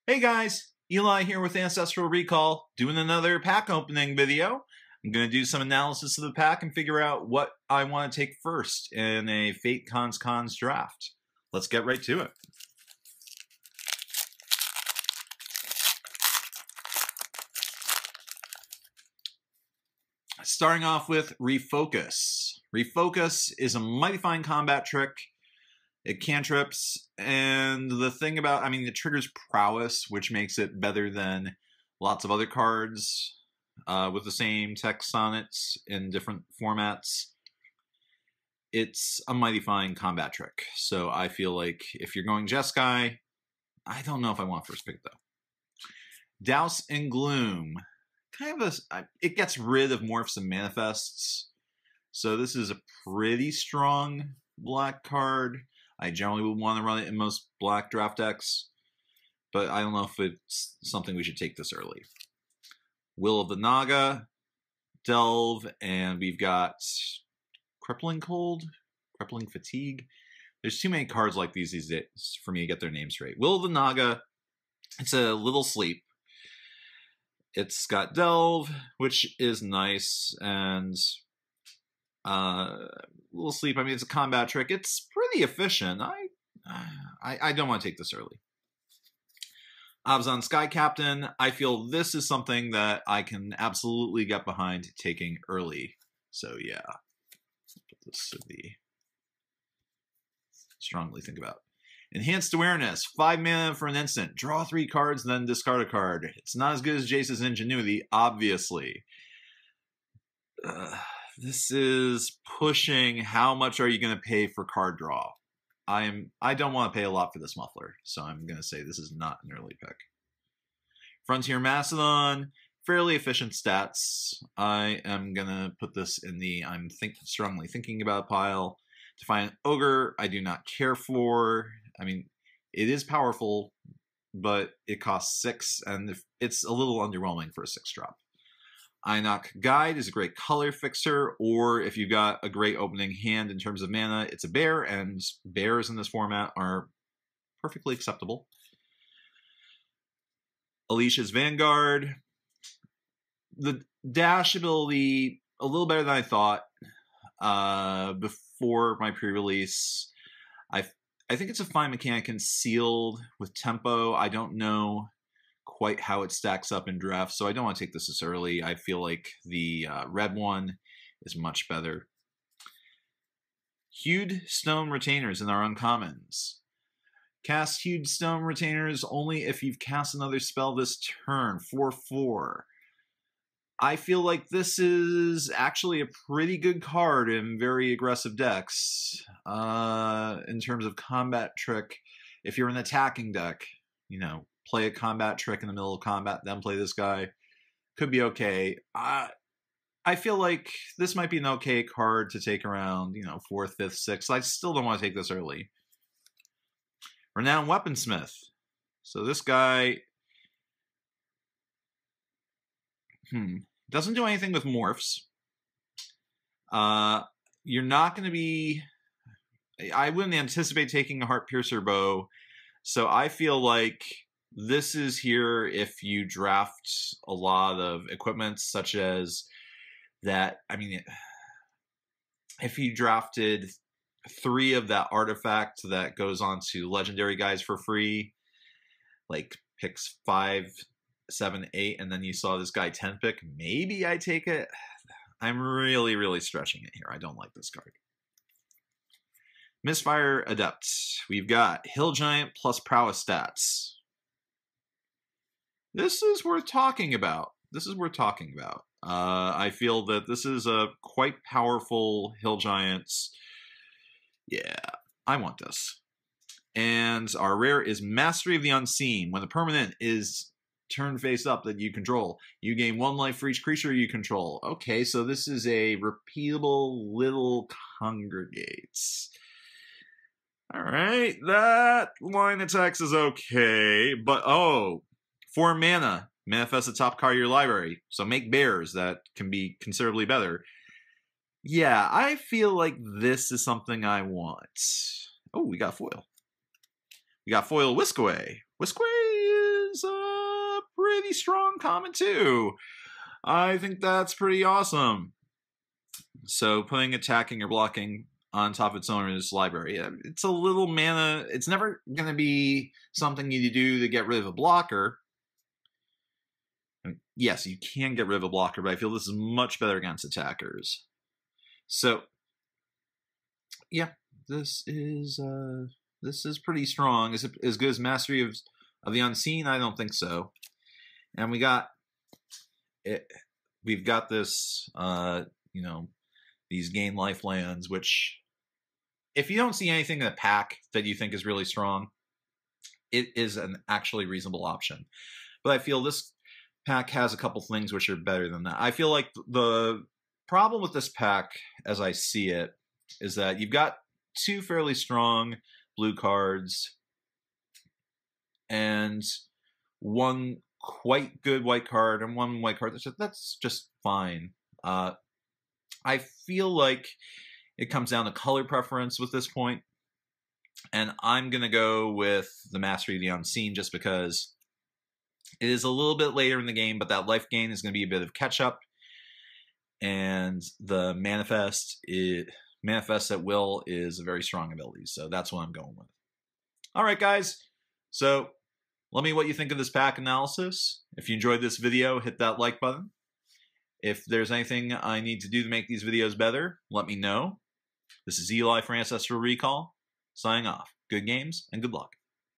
Hey guys, Eli here with Ancestral Recall, doing another pack opening video. I'm going to do some analysis of the pack and figure out what I want to take first in a Fate Cons draft. Let's get right to it. Starting off with Refocus. Refocus is a mighty fine combat trick. It cantrips, and the thing about, it triggers prowess, which makes it better than lots of other cards with the same text on it in different formats. It's a mighty fine combat trick, so I feel like if you're going Jeskai, I don't know if I want first pick though. Douse in Gloom. It gets rid of morphs and manifests, so this is a pretty strong black card. I generally would want to run it in most black draft decks, but I don't know if it's something we should take this early. Will of the Naga, Delve, and we've got Crippling Cold, Crippling Fatigue. There's too many cards like these days for me to get their names straight. Will of the Naga, it's a little sleep. It's got Delve, which is nice, and little sleep. It's a combat trick. It's pretty efficient. I don't want to take this early. Abzan Sky Captain. I feel this is something that I can absolutely get behind taking early. So yeah, put this to the strongly think about. Enhanced Awareness, 5 mana for an instant. Draw 3 cards, then discard a card. It's not as good as Jace's Ingenuity, obviously. This is pushing how much are you going to pay for card draw. I don't want to pay a lot for this muffler, so I'm going to say this is not an early pick. Frontier Mastodon, fairly efficient stats. I am going to put this in the strongly thinking about pile. Defiant Ogre, I do not care for. It is powerful, but it costs 6, and it's a little underwhelming for a 6-drop. Einok Guide is a great color fixer, or if you've got a great opening hand in terms of mana, it's a bear, and bears in this format are perfectly acceptable. Alicia's Vanguard. The dash ability, a little better than I thought before my pre-release. I think it's a fine mechanic and sealed with tempo. I don't know quite how it stacks up in draft, so I don't want to take this this early. I feel like the red one is much better. Hued Stone Retainers in our uncommons. Cast Hued Stone Retainers only if you've cast another spell this turn, 4/4. I feel like this is actually a pretty good card in very aggressive decks. In terms of combat trick, if you're an attacking deck, play a combat trick in the middle of combat, then play this guy. Could be okay. I feel like this might be an okay card to take around, 4th, 5th, 6th. I still don't want to take this early. Renowned Weaponsmith. So this guy doesn't do anything with morphs. You're not going to be... I wouldn't anticipate taking a Heart Piercer bow, so I feel like this is here if you draft a lot of equipment, such as that. If you drafted 3 of that artifact that goes on to legendary guys for free, like picks 5, 7, 8, and then you saw this guy 10 pick, maybe I take it. I'm really, really stretching it here. I don't like this card. Misfire Adept. We've got Hill Giant plus Prowess stats. This is worth talking about. I feel that this is a quite powerful Hill Giants. Yeah, I want this. And our rare is Mastery of the Unseen. When the permanent is turned face up that you control, you gain 1 life for each creature you control. Okay, so this is a repeatable little congregates. Alright, that line of text is okay, but 4 mana, manifest the top card of your library, so make bears that can be considerably better. Yeah, I feel like this is something I want. Oh, we got foil. We got foil Whiskaway. Whiskaway is a pretty strong common too. I think that's pretty awesome. So putting attacking or blocking on top of its owner's library, it's a little mana. It's never going to be something you do to get rid of a blocker. Yes, you can get rid of a blocker, but I feel this is much better against attackers. So, yeah, this is pretty strong. Is it as good as Mastery of the Unseen? I don't think so. And we've got this, you know, these gain life lands, which if you don't see anything in the pack that you think is really strong, it is an actually reasonable option. But I feel this pack has a couple things which are better than that. I feel like the problem with this pack, as I see it, is that you've got two fairly strong blue cards and one quite good white card and one white card. That's just fine. I feel like it comes down to color preference with this point, and I'm going to go with the Mastery of the Unseen just because it is a little bit later in the game, but that life gain is going to be a bit of catch-up, and the Manifest at Will is a very strong ability, so that's what I'm going with. All right, guys, so let me know what you think of this pack analysis. If you enjoyed this video, hit that like button. If there's anything I need to do to make these videos better, let me know. This is Eli for Ancestral Recall, signing off. Good games and good luck.